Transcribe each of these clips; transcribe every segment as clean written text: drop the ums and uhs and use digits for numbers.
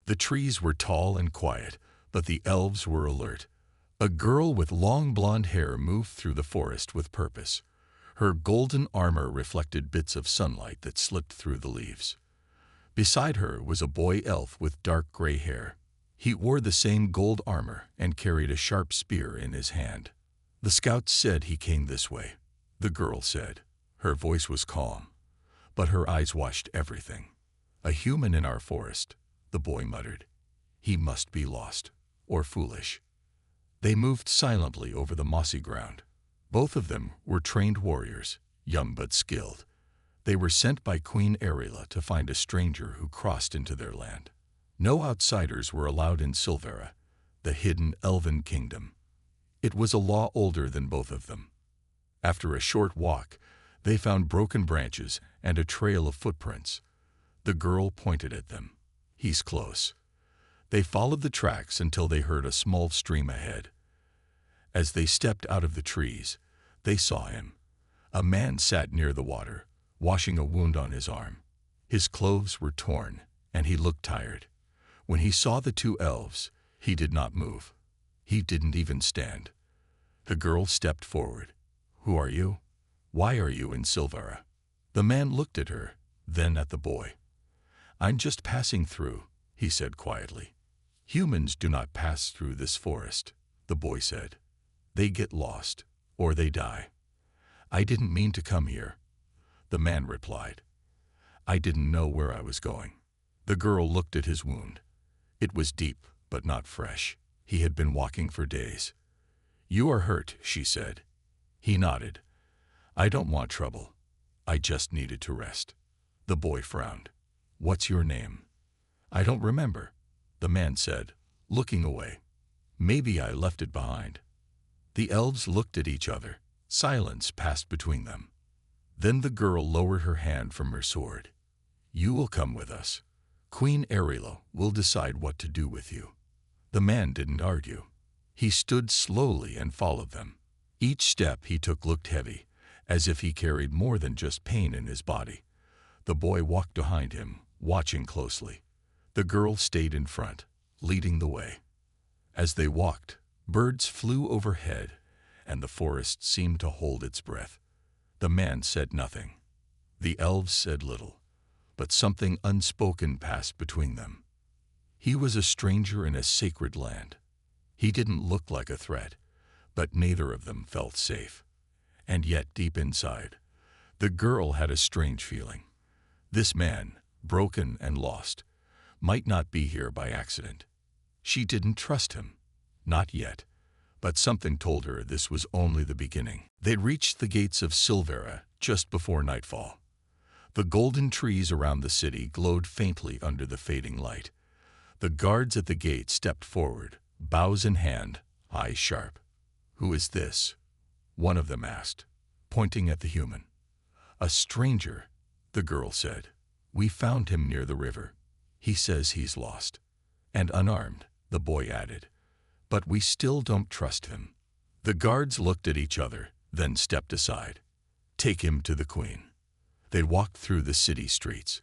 The trees were tall and quiet, but the elves were alert. A girl with long blonde hair moved through the forest with purpose. Her golden armor reflected bits of sunlight that slipped through the leaves. Beside her was a boy elf with dark gray hair. He wore the same gold armor and carried a sharp spear in his hand. "The scouts said he came this way," the girl said. Her voice was calm, but her eyes watched everything. "A human in our forest," the boy muttered. "He must be lost, or foolish." They moved silently over the mossy ground. Both of them were trained warriors, young but skilled. They were sent by Queen Erila to find a stranger who crossed into their land. No outsiders were allowed in Silvera, the hidden Elven kingdom. It was a law older than both of them. After a short walk, they found broken branches and a trail of footprints. The girl pointed at them. "He's close." They followed the tracks until they heard a small stream ahead. As they stepped out of the trees, they saw him. A man sat near the water, washing a wound on his arm. His clothes were torn, and he looked tired. When he saw the two elves, he did not move. He didn't even stand. The girl stepped forward. "Who are you? Why are you in Silvera?" The man looked at her, then at the boy. "I'm just passing through," he said quietly. "Humans do not pass through this forest," the boy said. "They get lost, or they die." "I didn't mean to come here," the man replied. "I didn't know where I was going." The girl looked at his wound. It was deep, but not fresh. He had been walking for days. "You are hurt," she said. He nodded. "I don't want trouble. I just needed to rest." The boy frowned. "What's your name?" "I don't remember," the man said, looking away. "Maybe I left it behind." The elves looked at each other. Silence passed between them. Then the girl lowered her hand from her sword. "You will come with us. Queen Erila will decide what to do with you." The man didn't argue. He stood slowly and followed them. Each step he took looked heavy, as if he carried more than just pain in his body. The boy walked behind him, watching closely. The girl stayed in front, leading the way. As they walked, birds flew overhead, and the forest seemed to hold its breath. The man said nothing. The elves said little, but something unspoken passed between them. He was a stranger in a sacred land. He didn't look like a threat, but neither of them felt safe. And yet, deep inside, the girl had a strange feeling. This man, broken and lost, might not be here by accident. She didn't trust him. Not yet. But something told her this was only the beginning. They reached the gates of Silvera just before nightfall. The golden trees around the city glowed faintly under the fading light. The guards at the gate stepped forward, bows in hand, eyes sharp. "Who is this?" one of them asked, pointing at the human. "A stranger," the girl said. "We found him near the river. He says he's lost." "And unarmed," the boy added. "But we still don't trust him." The guards looked at each other, then stepped aside. "Take him to the queen." They walked through the city streets.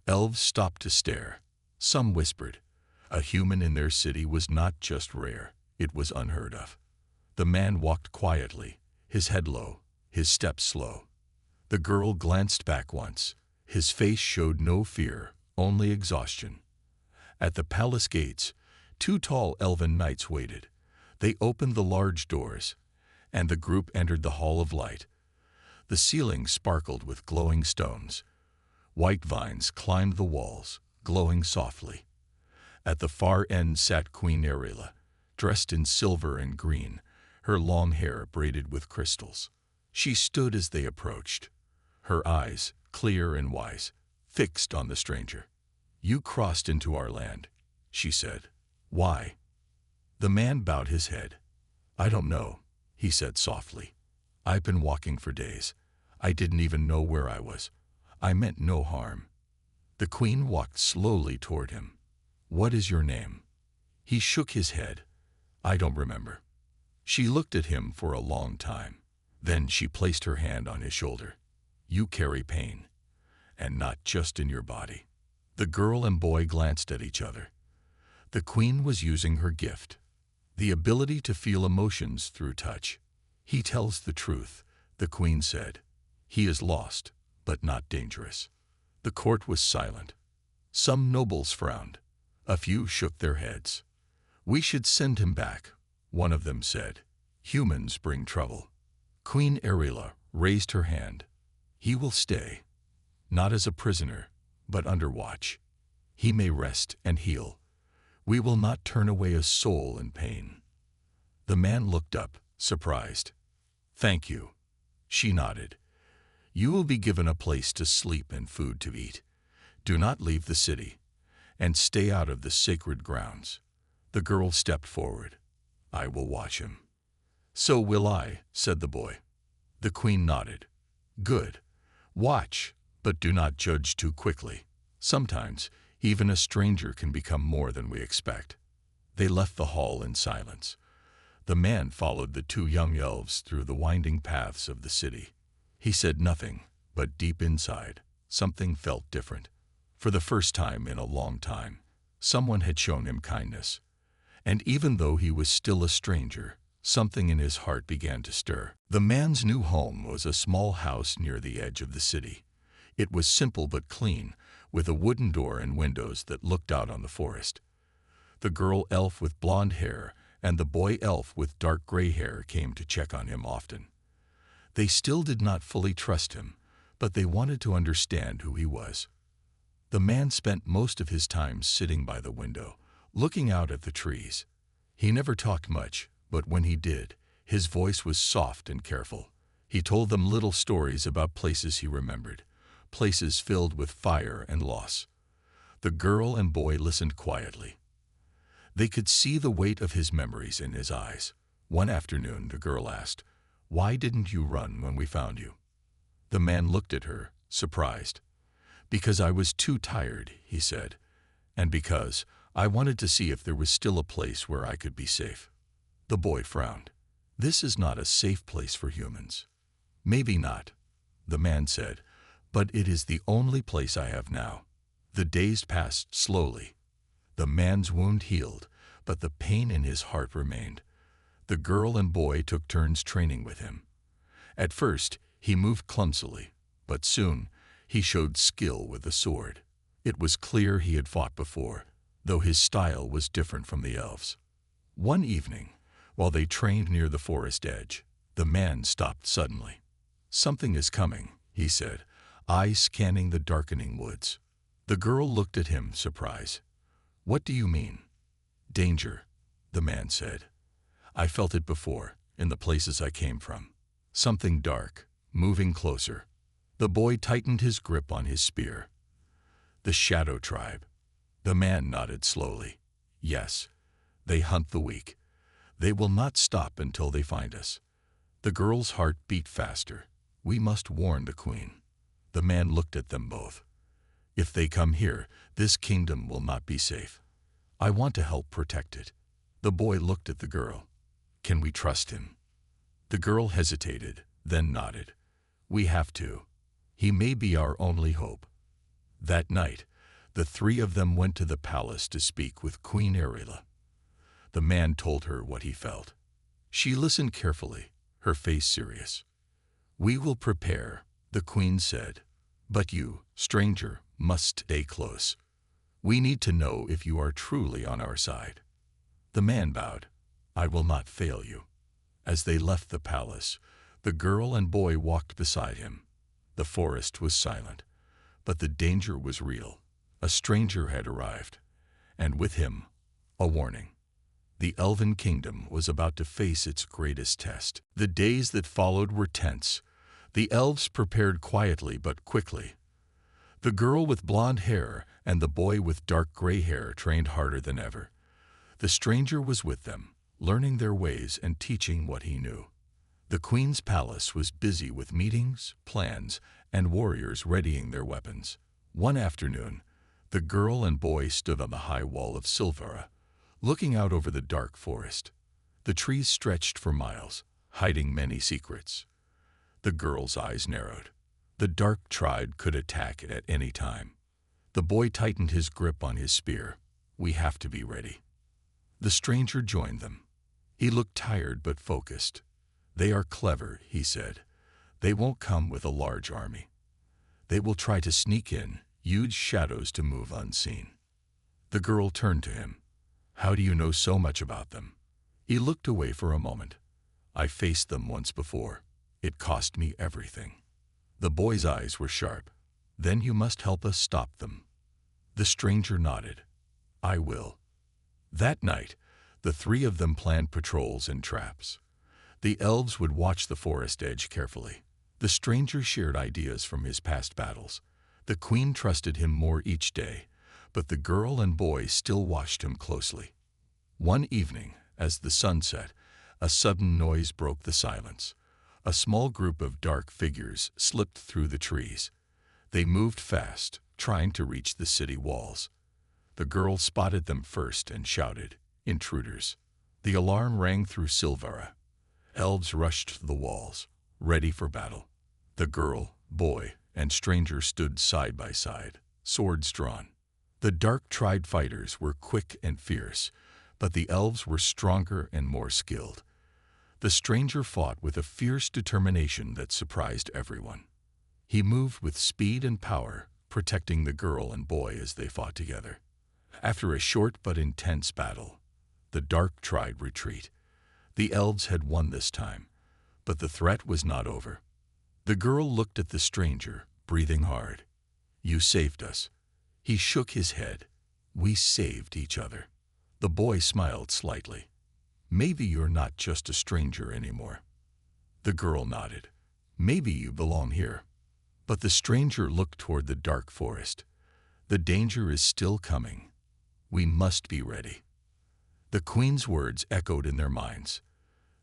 Elves stopped to stare. Some whispered. A human in their city was not just rare, it was unheard of. The man walked quietly, his head low, his steps slow. The girl glanced back once. His face showed no fear, only exhaustion. At the palace gates, two tall elven knights waited. They opened the large doors, and the group entered the Hall of Light. The ceiling sparkled with glowing stones. White vines climbed the walls, glowing softly. At the far end sat Queen Erila, dressed in silver and green, her long hair braided with crystals. She stood as they approached, her eyes, clear and wise, fixed on the stranger. "You crossed into our land," she said. "Why?" The man bowed his head. "I don't know," he said softly. "I've been walking for days. I didn't even know where I was. I meant no harm." The queen walked slowly toward him. "What is your name?" He shook his head. "I don't remember." She looked at him for a long time. Then she placed her hand on his shoulder. "You carry pain, and not just in your body." The girl and boy glanced at each other. The queen was using her gift, the ability to feel emotions through touch. He tells the truth, the queen said. He is lost, but not dangerous. The court was silent. Some nobles frowned. A few shook their heads. We should send him back, one of them said. Humans bring trouble. Queen Erila raised her hand. He will stay, not as a prisoner, but under watch. He may rest and heal. We will not turn away a soul in pain. The man looked up, surprised. Thank you. She nodded. You will be given a place to sleep and food to eat. Do not leave the city, and stay out of the sacred grounds. The girl stepped forward. I will watch him. So will I, said the boy. The queen nodded. Good. Watch, but do not judge too quickly. Sometimes, even a stranger can become more than we expect. They left the hall in silence. The man followed the two young elves through the winding paths of the city. He said nothing, but deep inside, something felt different. For the first time in a long time, someone had shown him kindness. And even though he was still a stranger, something in his heart began to stir. The man's new home was a small house near the edge of the city. It was simple but clean, with a wooden door and windows that looked out on the forest. The girl elf with blonde hair and the boy elf with dark gray hair came to check on him often. They still did not fully trust him, but they wanted to understand who he was. The man spent most of his time sitting by the window, looking out at the trees. He never talked much, but when he did, his voice was soft and careful. He told them little stories about places he remembered, places filled with fire and loss. The girl and boy listened quietly. They could see the weight of his memories in his eyes. One afternoon, the girl asked, "Why didn't you run when we found you?" The man looked at her, surprised. "Because I was too tired," he said, "and because I wanted to see if there was still a place where I could be safe." The boy frowned. "This is not a safe place for humans." "Maybe not," the man said, "but it is the only place I have now." The days passed slowly. The man's wound healed, but the pain in his heart remained. The girl and boy took turns training with him. At first, he moved clumsily, but soon he showed skill with the sword. It was clear he had fought before, though his style was different from the elves. One evening, while they trained near the forest edge, the man stopped suddenly. "Something is coming," he said, eyes scanning the darkening woods. The girl looked at him, surprised. "What do you mean?" "Danger," the man said. "I felt it before, in the places I came from. Something dark, moving closer." The boy tightened his grip on his spear. "The Shadow Tribe." The man nodded slowly. "Yes, they hunt the weak. They will not stop until they find us." The girl's heart beat faster. "We must warn the queen." The man looked at them both. "If they come here, this kingdom will not be safe. I want to help protect it." The boy looked at the girl. "Can we trust him?" The girl hesitated, then nodded. "We have to. He may be our only hope." That night, the three of them went to the palace to speak with Queen Erila. The man told her what he felt. She listened carefully, her face serious. "We will prepare," the queen said. "But you, stranger, must stay close. We need to know if you are truly on our side." The man bowed. "I will not fail you." As they left the palace, the girl and boy walked beside him. The forest was silent, but the danger was real. A stranger had arrived, and with him, a warning. The Elven kingdom was about to face its greatest test. The days that followed were tense. The elves prepared quietly but quickly. The girl with blonde hair and the boy with dark gray hair trained harder than ever. The stranger was with them, learning their ways and teaching what he knew. The queen's palace was busy with meetings, plans, and warriors readying their weapons. One afternoon, the girl and boy stood on the high wall of Silvera, looking out over the dark forest. The trees stretched for miles, hiding many secrets. The girl's eyes narrowed. The dark tribe could attack it at any time. The boy tightened his grip on his spear. We have to be ready." The stranger joined them. He looked tired but focused. "They are clever," he said. "They won't come with a large army. They will try to sneak in, use shadows to move unseen." The girl turned to him. "How do you know so much about them?" He looked away for a moment. "I faced them once before. It cost me everything." The boy's eyes were sharp. "Then you must help us stop them." The stranger nodded. "I will." That night, the three of them planned patrols and traps. The elves would watch the forest edge carefully. The stranger shared ideas from his past battles. The queen trusted him more each day, but the girl and boy still watched him closely. One evening, as the sun set, a sudden noise broke the silence. A small group of dark figures slipped through the trees. They moved fast, trying to reach the city walls. The girl spotted them first and shouted, "Intruders!" The alarm rang through Silvera. Elves rushed to the walls, ready for battle. The girl, boy, and stranger stood side by side, swords drawn. The dark-tried fighters were quick and fierce, but the elves were stronger and more skilled. The stranger fought with a fierce determination that surprised everyone. He moved with speed and power, protecting the girl and boy as they fought together. After a short but intense battle, the dark tried retreat. The elves had won this time, but the threat was not over. The girl looked at the stranger, breathing hard. "You saved us." He shook his head. "We saved each other." The boy smiled slightly. "Maybe you're not just a stranger anymore." The girl nodded. "Maybe you belong here." But the stranger looked toward the dark forest. "The danger is still coming. We must be ready." The queen's words echoed in their minds.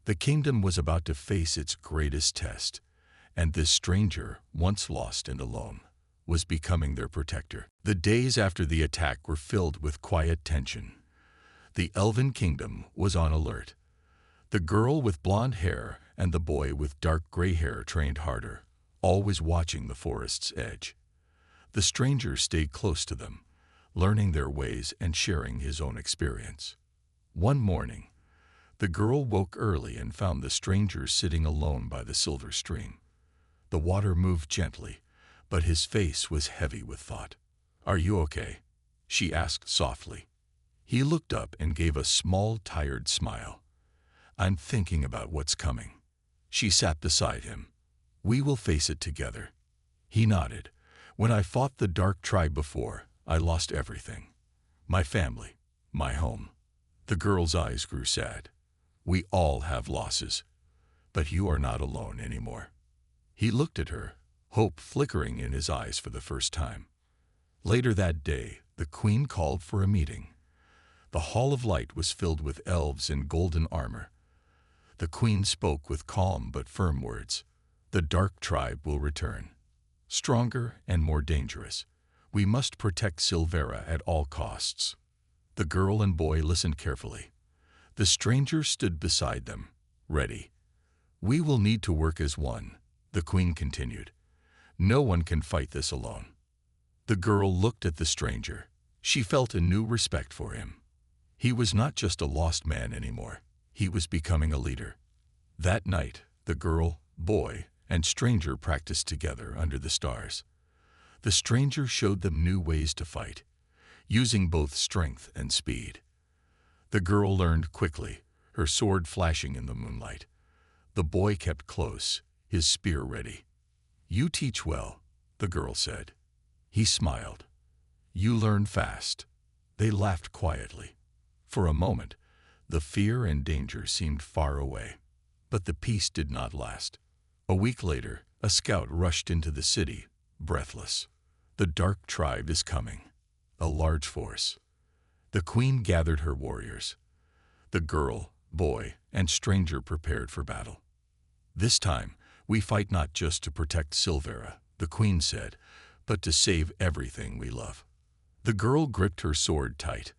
The kingdom was about to face its greatest test, and this stranger, once lost and alone, was becoming their protector. The days after the attack were filled with quiet tension. The Elven kingdom was on alert. The girl with blonde hair and the boy with dark gray hair trained harder, always watching the forest's edge. The stranger stayed close to them, learning their ways and sharing his own experience. One morning, the girl woke early and found the stranger sitting alone by the silver stream. The water moved gently, but his face was heavy with thought. "Are you okay?" she asked softly. He looked up and gave a small, tired smile. "I'm thinking about what's coming." She sat beside him. "We will face it together." He nodded. "When I fought the dark tribe before, I lost everything. My family, my home." The girl's eyes grew sad. "We all have losses, but you are not alone anymore." He looked at her, hope flickering in his eyes for the first time. Later that day, the queen called for a meeting. The Hall of Light was filled with elves in golden armor. The queen spoke with calm but firm words. "The dark tribe will return, stronger and more dangerous. We must protect Silvera at all costs." The girl and boy listened carefully. The stranger stood beside them, ready. "We will need to work as one," the queen continued. "No one can fight this alone." The girl looked at the stranger. She felt a new respect for him. He was not just a lost man anymore. He was becoming a leader. That night, the girl, boy, and stranger practiced together under the stars. The stranger showed them new ways to fight, using both strength and speed. The girl learned quickly, her sword flashing in the moonlight. The boy kept close, his spear ready. "You teach well," the girl said. He smiled. "You learn fast." They laughed quietly. For a moment, the fear and danger seemed far away, but the peace did not last. A week later, a scout rushed into the city, breathless. "The dark tribe is coming." A large force. The queen gathered her warriors. The girl, boy, and stranger prepared for battle. "This time, we fight not just to protect Silvera," the queen said, "but to save everything we love." The girl gripped her sword tight.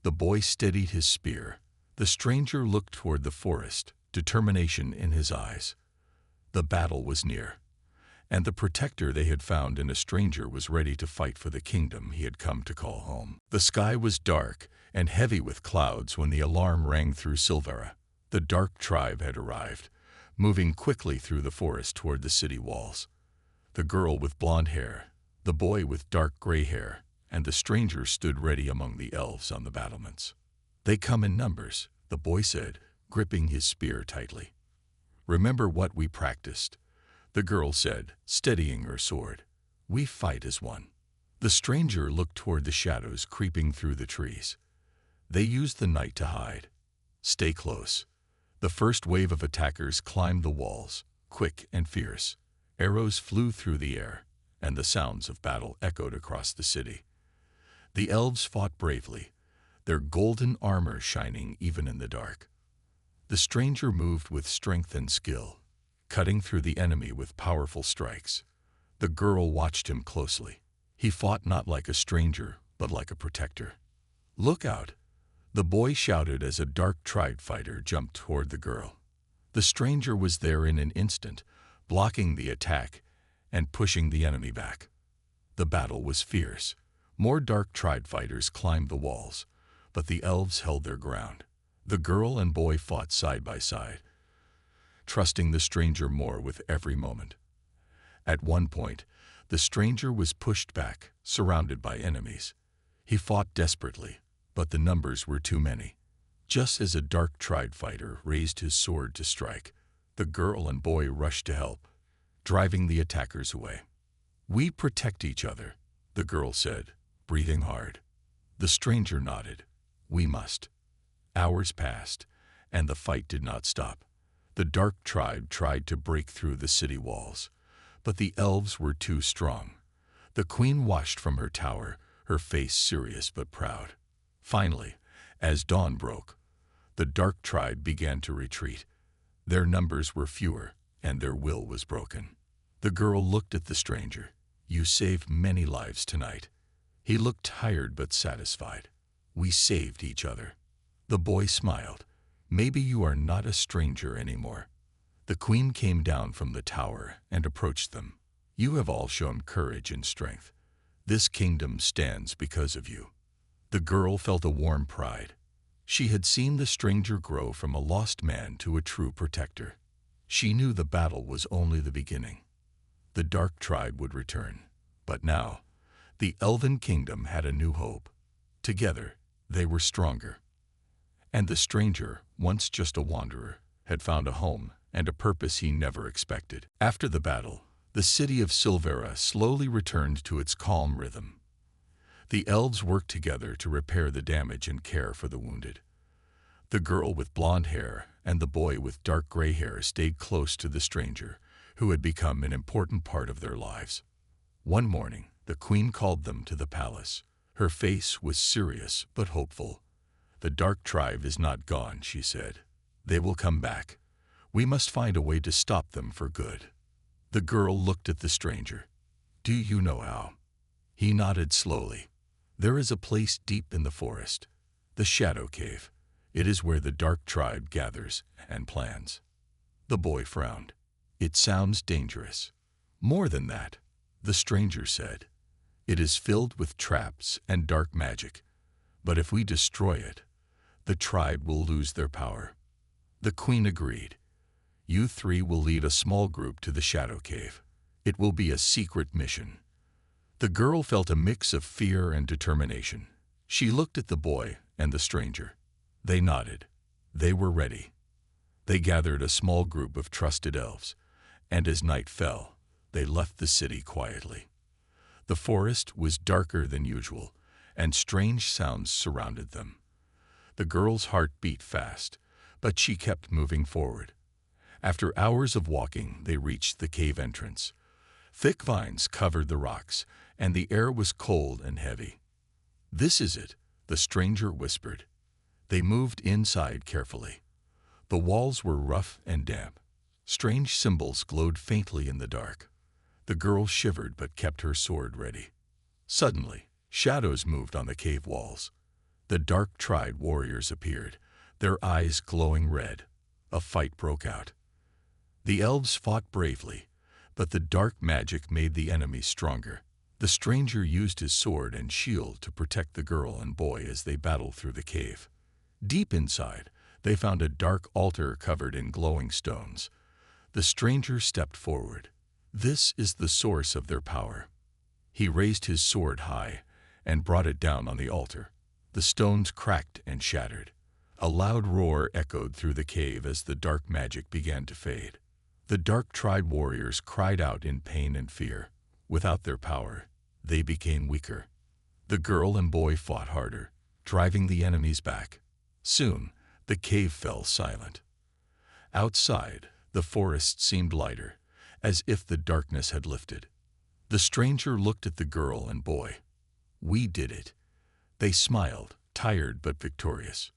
The boy steadied his spear. The stranger looked toward the forest, determination in his eyes. The battle was near. and the protector they had found in a stranger was ready to fight for the kingdom he had come to call home. The sky was dark and heavy with clouds when the alarm rang through Silvera. The dark tribe had arrived, moving quickly through the forest toward the city walls. The girl with blonde hair, the boy with dark gray hair, and the stranger stood ready among the elves on the battlements. "They come in numbers," the boy said, gripping his spear tightly. "Remember what we practiced," the girl said, steadying her sword. "We fight as one." The stranger looked toward the shadows creeping through the trees. "They use the night to hide. Stay close." The first wave of attackers climbed the walls, quick and fierce. Arrows flew through the air, and the sounds of battle echoed across the city. The elves fought bravely, their golden armor shining even in the dark. The stranger moved with strength and skill, cutting through the enemy with powerful strikes. The girl watched him closely. He fought not like a stranger, but like a protector. "Look out!" the boy shouted as a dark tribe fighter jumped toward the girl. The stranger was there in an instant, blocking the attack and pushing the enemy back. The battle was fierce. More dark tribe fighters climbed the walls, but the elves held their ground. The girl and boy fought side by side, trusting the stranger more with every moment. At one point, the stranger was pushed back, surrounded by enemies. He fought desperately, but the numbers were too many. Just as a dark tribe fighter raised his sword to strike, the girl and boy rushed to help, driving the attackers away. "We protect each other," the girl said, breathing hard. The stranger nodded. "We must." Hours passed, and the fight did not stop. The dark tribe tried to break through the city walls, but the elves were too strong. The queen watched from her tower, her face serious but proud. Finally, as dawn broke, the dark tribe began to retreat. Their numbers were fewer, and their will was broken. The girl looked at the stranger. "You saved many lives tonight." He looked tired but satisfied. "We saved each other." The boy smiled. "Maybe you are not a stranger anymore." The queen came down from the tower and approached them. "You have all shown courage and strength. This kingdom stands because of you." The girl felt a warm pride. She had seen the stranger grow from a lost man to a true protector. She knew the battle was only the beginning. The dark tribe would return. But now, the Elven kingdom had a new hope. Together, they were stronger. And the stranger, once just a wanderer, had found a home and a purpose he never expected. After the battle, the city of Silvera slowly returned to its calm rhythm. The elves worked together to repair the damage and care for the wounded. The girl with blonde hair and the boy with dark gray hair stayed close to the stranger, who had become an important part of their lives. One morning, the queen called them to the palace. Her face was serious but hopeful. "The dark tribe is not gone," she said. "They will come back. We must find a way to stop them for good." The girl looked at the stranger. "Do you know how?" He nodded slowly. "There is a place deep in the forest, the Shadow Cave. It is where the dark tribe gathers and plans." The boy frowned. "It sounds dangerous." "More than that," the stranger said. "It is filled with traps and dark magic. But if we destroy it, the tribe will lose their power." The queen agreed. "You three will lead a small group to the Shadow Cave. It will be a secret mission." The girl felt a mix of fear and determination. She looked at the boy and the stranger. They nodded. They were ready. They gathered a small group of trusted elves, and as night fell, they left the city quietly. The forest was darker than usual, and strange sounds surrounded them. The girl's heart beat fast, but she kept moving forward. After hours of walking, they reached the cave entrance. Thick vines covered the rocks, and the air was cold and heavy. "This is it," the stranger whispered. They moved inside carefully. The walls were rough and damp. Strange symbols glowed faintly in the dark. The girl shivered but kept her sword ready. Suddenly, shadows moved on the cave walls. The dark tribe warriors appeared, their eyes glowing red. A fight broke out. The elves fought bravely, But the dark magic made the enemies stronger. The stranger used his sword and shield to protect the girl and boy as they battled through the cave. Deep inside, they found a dark altar covered in glowing stones. The stranger stepped forward. This is the source of their power. He raised his sword high and brought it down on the altar. The stones cracked and shattered. A loud roar echoed through the cave as the dark magic began to fade. The dark tribe warriors cried out in pain and fear. Without their power, they became weaker. The girl and boy fought harder, driving the enemies back. Soon, the cave fell silent. Outside, the forest seemed lighter, as if the darkness had lifted. The stranger looked at the girl and boy. "We did it." They smiled, tired but victorious.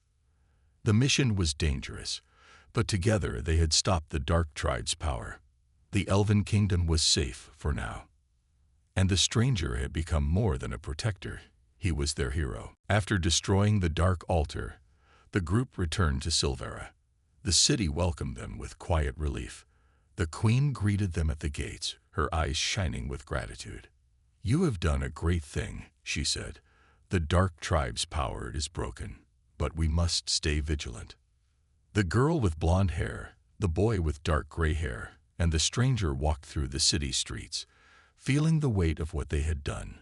The mission was dangerous, but together they had stopped the dark tribe's power. The Elven kingdom was safe for now. And the stranger had become more than a protector. He was their hero. After destroying the dark altar, the group returned to Silvera. The city welcomed them with quiet relief. The queen greeted them at the gates, her eyes shining with gratitude. "You have done a great thing," she said. "The dark tribe's power is broken, but we must stay vigilant." The girl with blonde hair, the boy with dark gray hair, and the stranger walked through the city streets, feeling the weight of what they had done.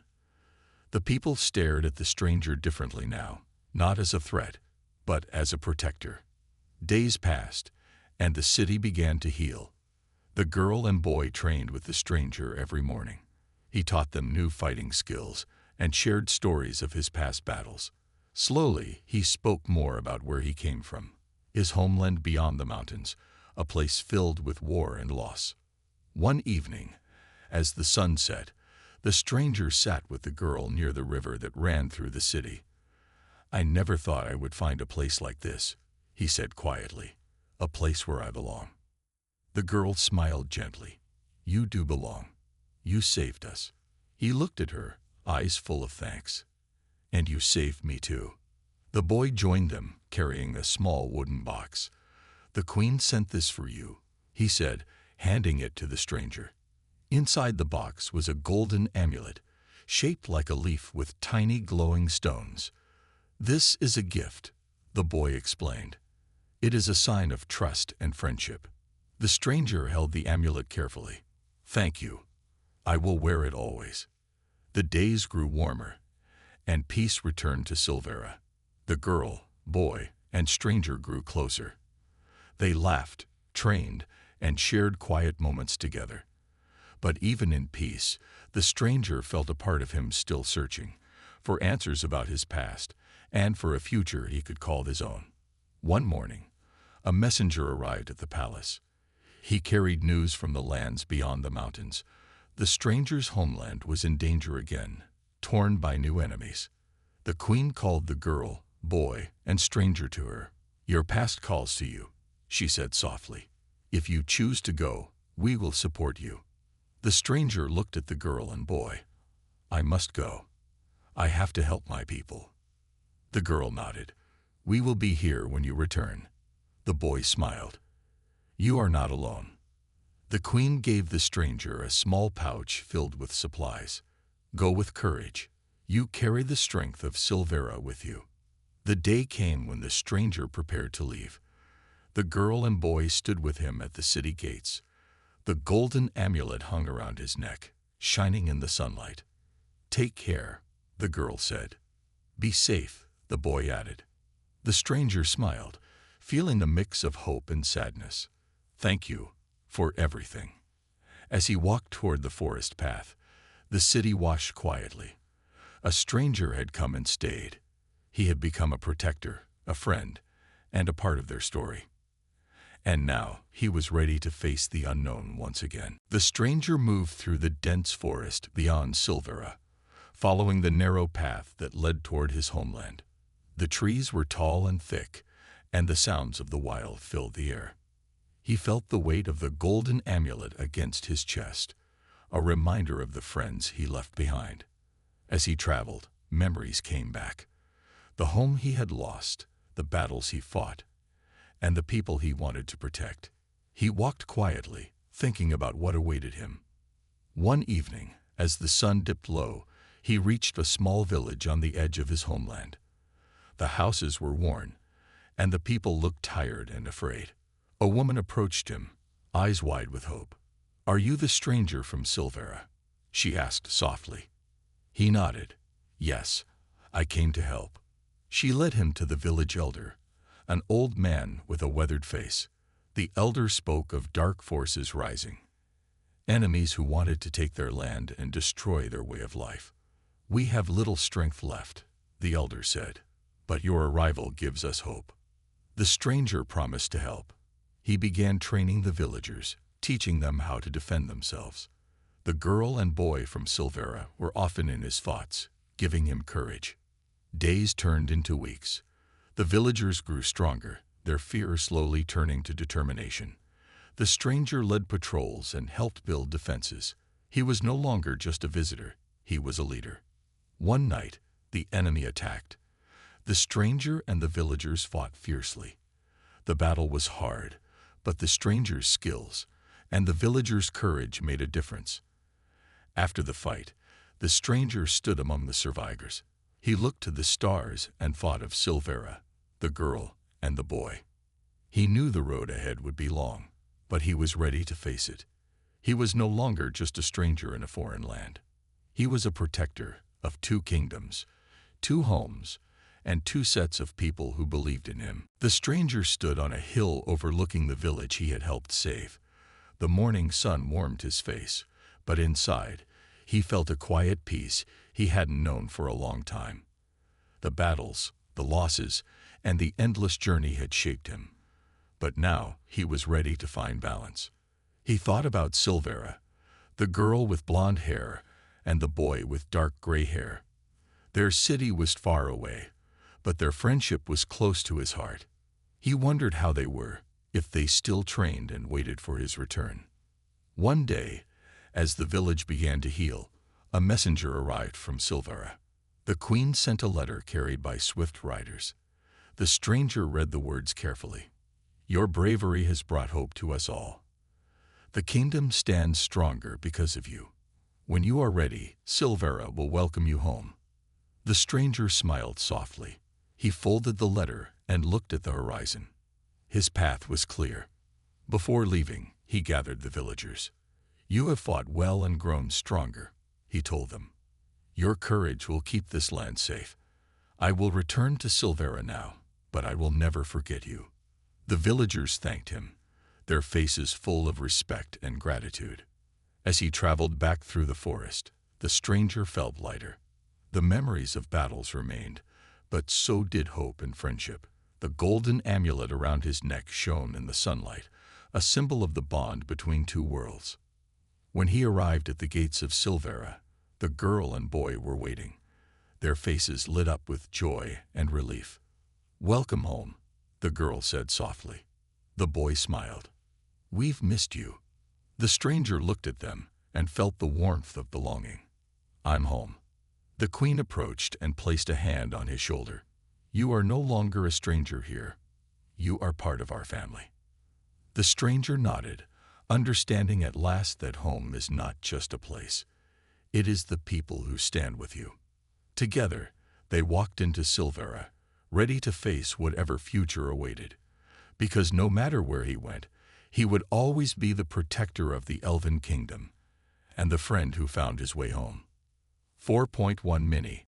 The people stared at the stranger differently now, not as a threat, but as a protector. Days passed, and the city began to heal. The girl and boy trained with the stranger every morning. He taught them new fighting skills and shared stories of his past battles. Slowly, he spoke more about where he came from, his homeland beyond the mountains, a place filled with war and loss. One evening, as the sun set, the stranger sat with the girl near the river that ran through the city. "I never thought I would find a place like this," he said quietly, "a place where I belong." The girl smiled gently. "You do belong. You saved us." He looked at her, eyes full of thanks. "And you saved me too." The boy joined them, carrying a small wooden box. "The queen sent this for you," he said, handing it to the stranger. Inside the box was a golden amulet, shaped like a leaf with tiny glowing stones. "This is a gift," the boy explained. "It is a sign of trust and friendship." The stranger held the amulet carefully. "Thank you. I will wear it always." The days grew warmer, and peace returned to Silvera. The girl, boy, and stranger grew closer. They laughed, trained, and shared quiet moments together. But even in peace, the stranger felt a part of him still searching for answers about his past and for a future he could call his own. One morning, a messenger arrived at the palace. He carried news from the lands beyond the mountains. The stranger's homeland was in danger again, torn by new enemies. The queen called the girl, boy, and stranger to her. "Your past calls to you," she said softly. "If you choose to go, we will support you." The stranger looked at the girl and boy. "I must go. I have to help my people." The girl nodded. "We will be here when you return." The boy smiled. "You are not alone." The queen gave the stranger a small pouch filled with supplies. "Go with courage. You carry the strength of Silvera with you." The day came when the stranger prepared to leave. The girl and boy stood with him at the city gates. The golden amulet hung around his neck, shining in the sunlight. "Take care," the girl said. "Be safe," the boy added. The stranger smiled, feeling a mix of hope and sadness. "Thank you for everything." As he walked toward the forest path, the city watched quietly. A stranger had come and stayed. He had become a protector, a friend, and a part of their story. And now he was ready to face the unknown once again. The stranger moved through the dense forest beyond Silvera, following the narrow path that led toward his homeland. The trees were tall and thick, and the sounds of the wild filled the air. He felt the weight of the golden amulet against his chest, a reminder of the friends he left behind. As he traveled, memories came back. The home he had lost, the battles he fought, and the people he wanted to protect. He walked quietly, thinking about what awaited him. One evening, as the sun dipped low, he reached a small village on the edge of his homeland. The houses were worn, and the people looked tired and afraid. A woman approached him, eyes wide with hope. "Are you the stranger from Silvera?" she asked softly. He nodded. "Yes, I came to help." She led him to the village elder, an old man with a weathered face. The elder spoke of dark forces rising, enemies who wanted to take their land and destroy their way of life. "We have little strength left," the elder said, "but your arrival gives us hope." The stranger promised to help. He began training the villagers, teaching them how to defend themselves. The girl and boy from Silvera were often in his thoughts, giving him courage. Days turned into weeks. The villagers grew stronger, their fear slowly turning to determination. The stranger led patrols and helped build defenses. He was no longer just a visitor, he was a leader. One night, the enemy attacked. The stranger and the villagers fought fiercely. The battle was hard, but the stranger's skills and the villagers' courage made a difference. After the fight, the stranger stood among the survivors. He looked to the stars and thought of Silvera, the girl, and the boy. He knew the road ahead would be long, but he was ready to face it. He was no longer just a stranger in a foreign land. He was a protector of 2 kingdoms, 2 homes, and 2 sets of people who believed in him. The stranger stood on a hill overlooking the village he had helped save. The morning sun warmed his face, but inside, he felt a quiet peace he hadn't known for a long time. The battles, the losses, and the endless journey had shaped him. But now he was ready to find balance. He thought about Silvera, the girl with blonde hair and the boy with dark gray hair. Their city was far away, but their friendship was close to his heart. He wondered how they were, if they still trained and waited for his return. One day, as the village began to heal, a messenger arrived from Silvera. The queen sent a letter carried by swift riders. The stranger read the words carefully. "Your bravery has brought hope to us all. The kingdom stands stronger because of you. When you are ready, Silvera will welcome you home." The stranger smiled softly. He folded the letter and looked at the horizon. His path was clear. Before leaving, he gathered the villagers. "You have fought well and grown stronger," he told them. "Your courage will keep this land safe. I will return to Silvera now, but I will never forget you." The villagers thanked him, their faces full of respect and gratitude. As he traveled back through the forest, the stranger felt lighter. The memories of battles remained, but so did hope and friendship. The golden amulet around his neck shone in the sunlight, a symbol of the bond between 2 worlds. When he arrived at the gates of Silvera, the girl and boy were waiting, their faces lit up with joy and relief. "Welcome home," the girl said softly. The boy smiled. "We've missed you." The stranger looked at them and felt the warmth of belonging. "I'm home." The queen approached and placed a hand on his shoulder. "You are no longer a stranger here. You are part of our family." The stranger nodded, understanding at last that home is not just a place. It is the people who stand with you. Together, they walked into Silvera, ready to face whatever future awaited. Because no matter where he went, he would always be the protector of the Elven kingdom and the friend who found his way home. 4.1 Mini